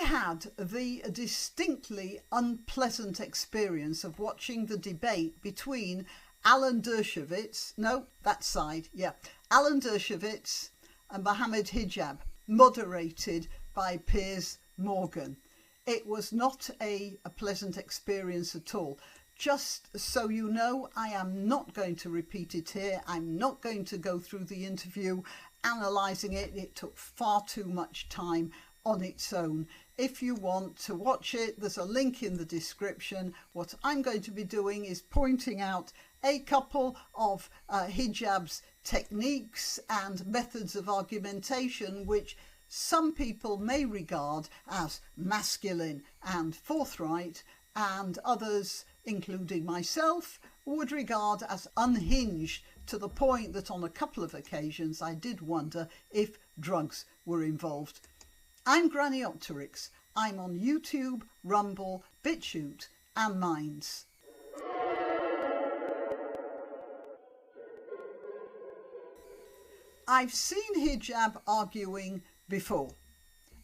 had the distinctly unpleasant experience of watching the debate between Alan Dershowitz, Alan Dershowitz and Mohammed Hijab, moderated by Piers Morgan. It was not a pleasant experience at all. Just so you know, I am not going to repeat it here. I'm not going to go through the interview analysing it. It took far too much time on its own. If you want to watch it, there's a link in the description. What I'm going to be doing is pointing out a couple of Hijab's techniques and methods of argumentation which some people may regard as masculine and forthright, and others, including myself, would regard as unhinged, to the point that on a couple of occasions I did wonder if drugs were involved. I'm Granniopteryx. I'm on YouTube, Rumble, BitChute and Minds. I've seen Hijab arguing before,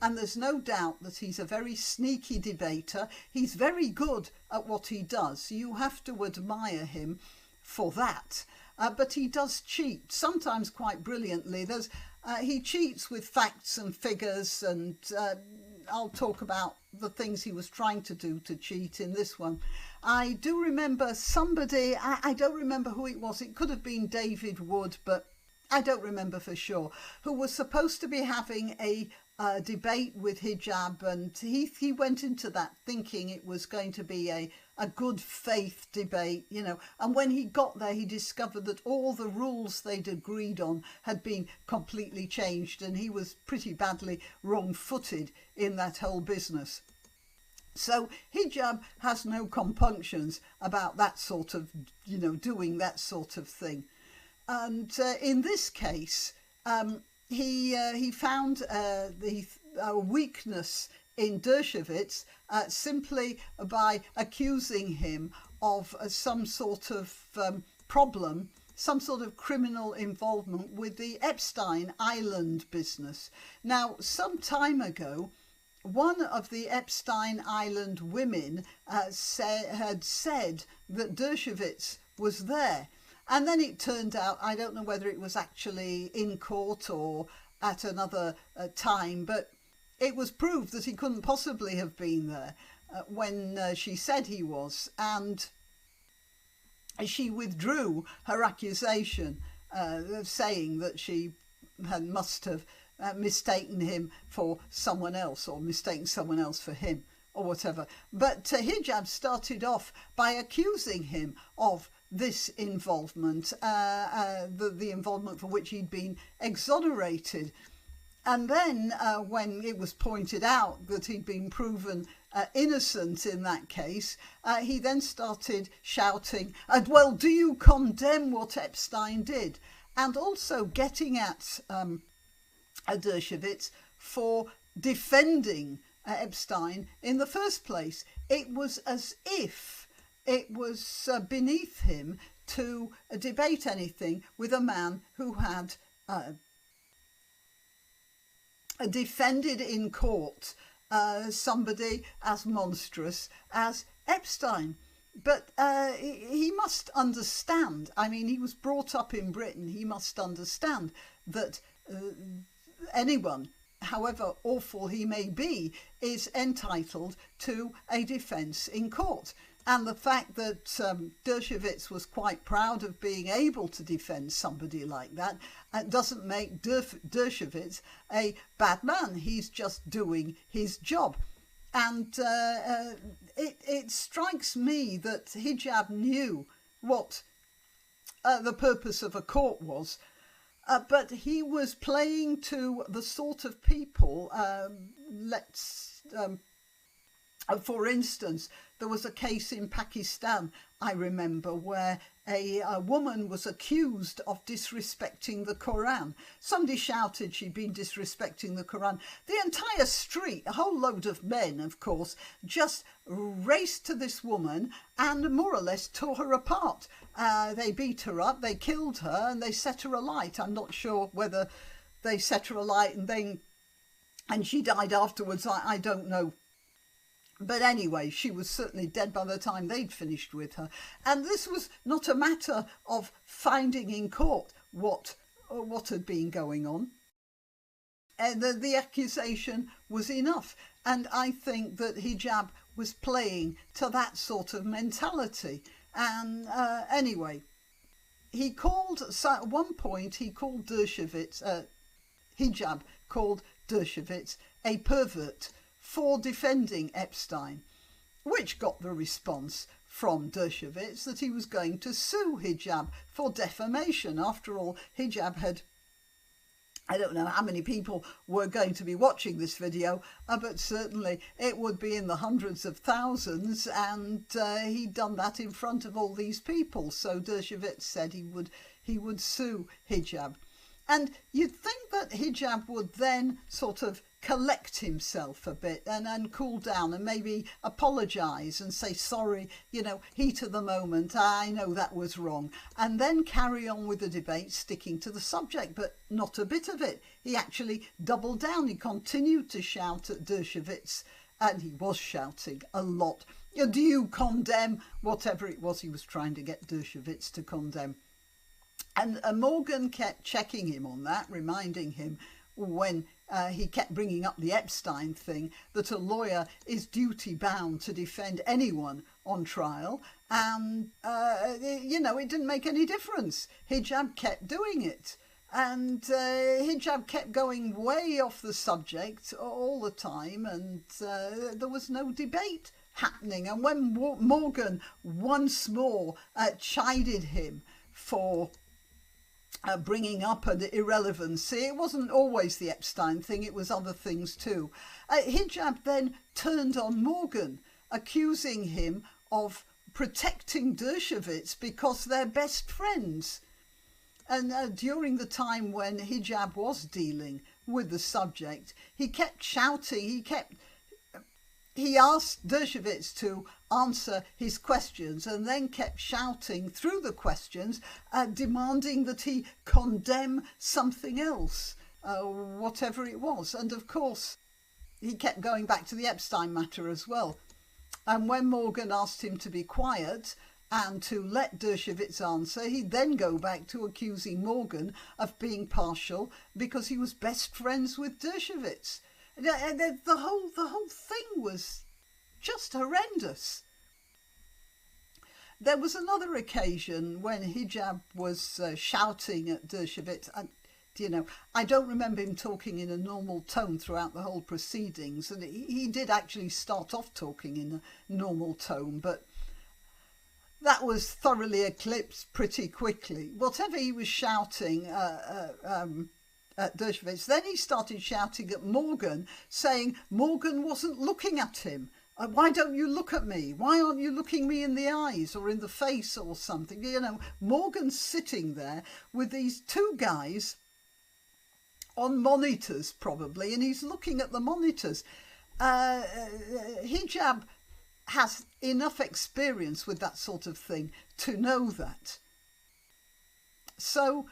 and there's no doubt that he's a very sneaky debater. He's very good at what he does. You have to admire him for that. But he does cheat, sometimes quite brilliantly. He cheats with facts and figures, and I'll talk about the things he was trying to do to cheat in this one. I do remember somebody, I don't remember who it was, it could have been David Wood, but I don't remember for sure, who was supposed to be having a debate with Hijab, and he went into that thinking it was going to be a good faith debate, you know, and when he got there he discovered that all the rules they'd agreed on had been completely changed, and he was pretty badly wrong-footed in that whole business. So Hijab has no compunctions about that sort of, you know, doing that sort of thing. And in this case, he found the weakness in Dershowitz simply by accusing him of some sort of problem, some sort of criminal involvement with the Epstein Island business. Now, some time ago, one of the Epstein Island women had said that Dershowitz was there. And then it turned out, I don't know whether it was actually in court or at another time, but it was proved that he couldn't possibly have been there when she said he was. And she withdrew her accusation, saying that she must have mistaken him for someone else, or mistaken someone else for him, or whatever. But Hijab started off by accusing him of this involvement, the involvement for which he'd been exonerated. And then when it was pointed out that he'd been proven innocent in that case, he then started shouting, well, do you condemn what Epstein did? And also getting at Dershowitz for defending Epstein in the first place. It was as if it was beneath him to debate anything with a man who had defended in court somebody as monstrous as Epstein. But he must understand, I mean, he was brought up in Britain, he must understand that anyone, however awful he may be, is entitled to a defence in court. And the fact that Dershowitz was quite proud of being able to defend somebody like that doesn't make Dershowitz a bad man. He's just doing his job. And it strikes me that Hijab knew what the purpose of a court was, but he was playing to the sort of people, for instance, there was a case in Pakistan, I remember, where a woman was accused of disrespecting the Quran. Somebody shouted she'd been disrespecting the Quran. The entire street, a whole load of men, of course, just raced to this woman and more or less tore her apart. They beat her up, they killed her, and they set her alight. I'm not sure whether they set her alight and then and she died afterwards. I don't know. But anyway, she was certainly dead by the time they'd finished with her. And this was not a matter of finding in court what had been going on. And the accusation was enough. And I think that Hijab was playing to that sort of mentality. And anyway, he called, so at one point, he called Dershowitz, Hijab called Dershowitz a pervert for defending Epstein, which got the response from Dershowitz that he was going to sue Hijab for defamation. After all, Hijab had, I don't know how many people were going to be watching this video, but certainly it would be in the hundreds of thousands, and he'd done that in front of all these people. So Dershowitz said he would sue Hijab. And you'd think that Hijab would then sort of collect himself a bit and cool down and maybe apologise and say, sorry, you know, heat of the moment, I know that was wrong, and then carry on with the debate, sticking to the subject. But not a bit of it. He actually doubled down. He continued to shout at Dershowitz, and he was shouting a lot. Do you condemn whatever it was he was trying to get Dershowitz to condemn? And Morgan kept checking him on that, reminding him when he kept bringing up the Epstein thing, that a lawyer is duty bound to defend anyone on trial. And, you know, it didn't make any difference. Hijab kept doing it. And Hijab kept going way off the subject all the time. And there was no debate happening. And when Morgan once more chided him for bringing up an irrelevancy, it wasn't always the Epstein thing, it was other things too. Hijab then turned on Morgan, accusing him of protecting Dershowitz because they're best friends. And during the time when Hijab was dealing with the subject, he kept shouting, he asked Dershowitz to answer his questions and then kept shouting through the questions, demanding that he condemn something else, whatever it was. And of course, he kept going back to the Epstein matter as well. And when Morgan asked him to be quiet and to let Dershowitz answer, he'd then go back to accusing Morgan of being partial because he was best friends with Dershowitz. The whole thing was just horrendous. There was another occasion when Hijab was shouting at Dershowitz. You know, I don't remember him talking in a normal tone throughout the whole proceedings, and he did actually start off talking in a normal tone, but that was thoroughly eclipsed pretty quickly. Whatever he was shouting at Dershowitz, then he started shouting at Morgan, saying Morgan wasn't looking at him. Why don't you look at me? Why aren't you looking me in the eyes or in the face or something? You know, Morgan's sitting there with these two guys on monitors probably, and he's looking at the monitors. Hijab has enough experience with that sort of thing to know that. So,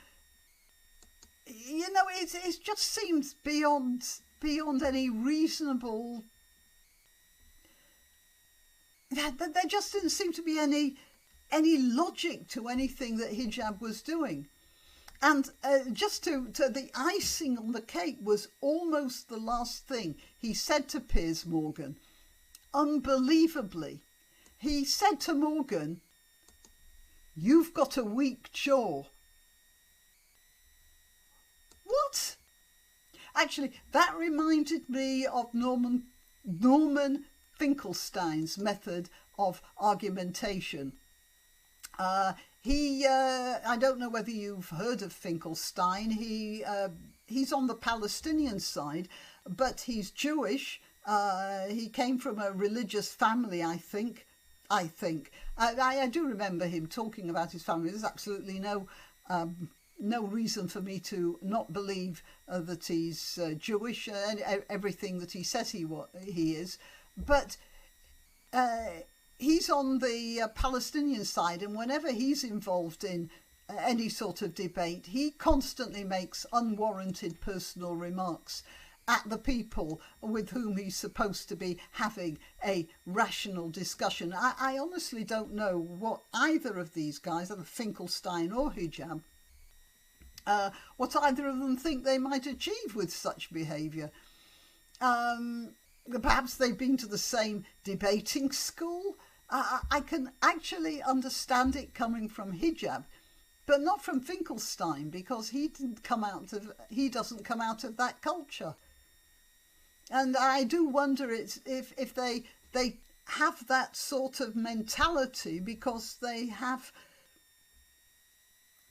you know, it just seems beyond any reasonable. There just didn't seem to be any logic to anything that Hijab was doing. And just to the icing on the cake was almost the last thing he said to Piers Morgan. Unbelievably, he said to Morgan, "You've got a weak jaw." What? Actually, that reminded me of Norman Finkelstein's method of argumentation. I don't know whether you've heard of Finkelstein. He's on the Palestinian side, but he's Jewish. He came from a religious family, I think. I do remember him talking about his family. There's absolutely no reason for me to not believe that he's Jewish and everything that he says he is. But he's on the Palestinian side, and whenever he's involved in any sort of debate, he constantly makes unwarranted personal remarks. at the people with whom he's supposed to be having a rational discussion. I honestly don't know what either of these guys, either Finkelstein or Hijab, what either of them think they might achieve with such behaviour. Perhaps they've been to the same debating school. I can actually understand it coming from Hijab, but not from Finkelstein, because he doesn't come out of that culture. And I do wonder if they have that sort of mentality because they have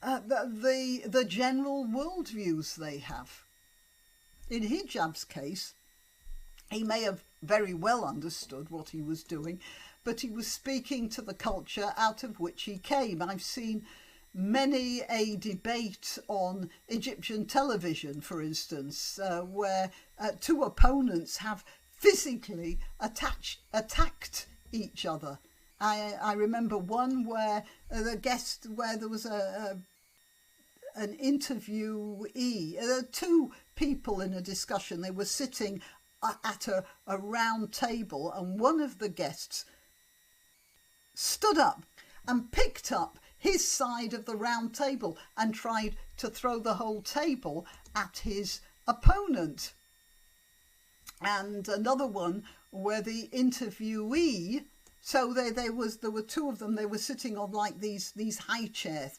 the general worldviews they have. In Hijab's case, he may have very well understood what he was doing, but he was speaking to the culture out of which he came. I've seen many a debate on Egyptian television, for instance, where two opponents have physically attacked each other. I remember one where there was an interviewee, two people in a discussion. They were sitting at a round table, and one of the guests stood up and picked up his side of the round table and tried to throw the whole table at his opponent. And another one where the interviewee, so there were two of them, they were sitting on like these high chair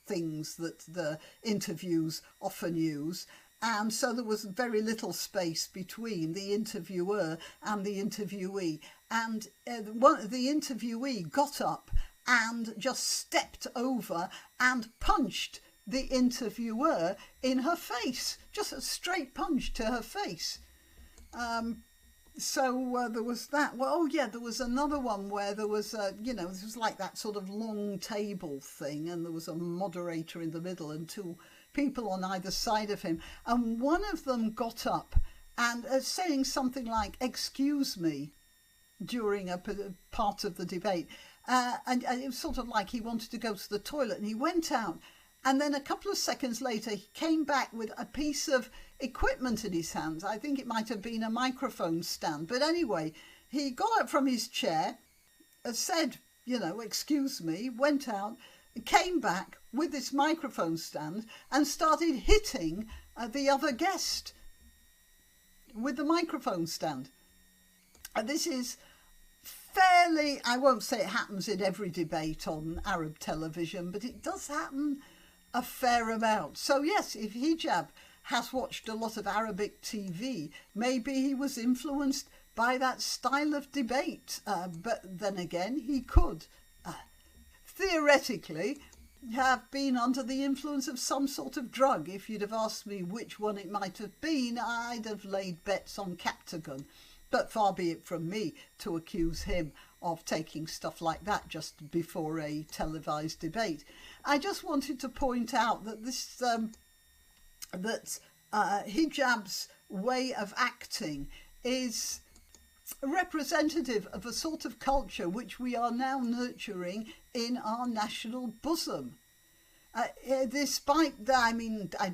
things that the interviews often use, and so there was very little space between the interviewer and the interviewee, and the interviewee got up and just stepped over and punched the interviewer in her face, just a straight punch to her face. So there was that. Well, oh yeah, there was another one where there was this was like that sort of long table thing, and there was a moderator in the middle and two people on either side of him, and one of them got up and saying something like "excuse me" during a part of the debate, and it was sort of like he wanted to go to the toilet, and he went out, and then a couple of seconds later he came back with a piece of equipment in his hands. I think it might have been a microphone stand, but anyway, he got up from his chair, said, "excuse me," went out, came back with this microphone stand and started hitting the other guest with the microphone stand. And this is fairly, I won't say it happens in every debate on Arab television, but it does happen a fair amount. So yes, if Hijab has watched a lot of Arabic TV, maybe he was influenced by that style of debate, but then again he could theoretically have been under the influence of some sort of drug. If you'd have asked me which one it might have been, I'd have laid bets on Captagon, but far be it from me to accuse him of taking stuff like that just before a televised debate. I just wanted to point out that this Hijab's way of acting is representative of a sort of culture which we are now nurturing in our national bosom. Despite that,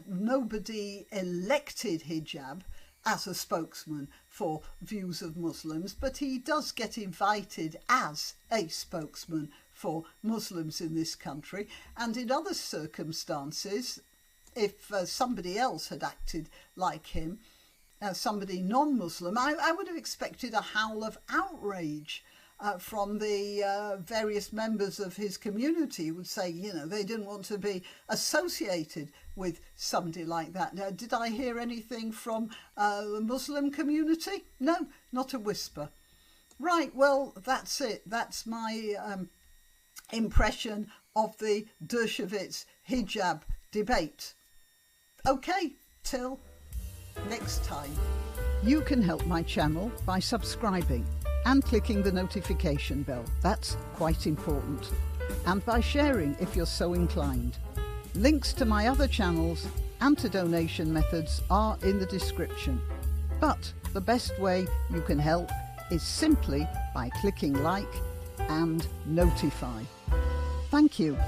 nobody elected Hijab as a spokesman for views of Muslims, but he does get invited as a spokesman for Muslims in this country, and in other circumstances, if somebody else had acted like him, somebody non-Muslim, I would have expected a howl of outrage from the various members of his community who would say, they didn't want to be associated with somebody like that. Now, did I hear anything from the Muslim community? No, not a whisper. Right, well, that's it. That's my impression of the Dershowitz Hijab debate. Okay, till next time. You can help my channel by subscribing and clicking the notification bell. That's quite important. And by sharing if you're so inclined. Links to my other channels and to donation methods are in the description. But the best way you can help is simply by clicking like and notify. Thank you.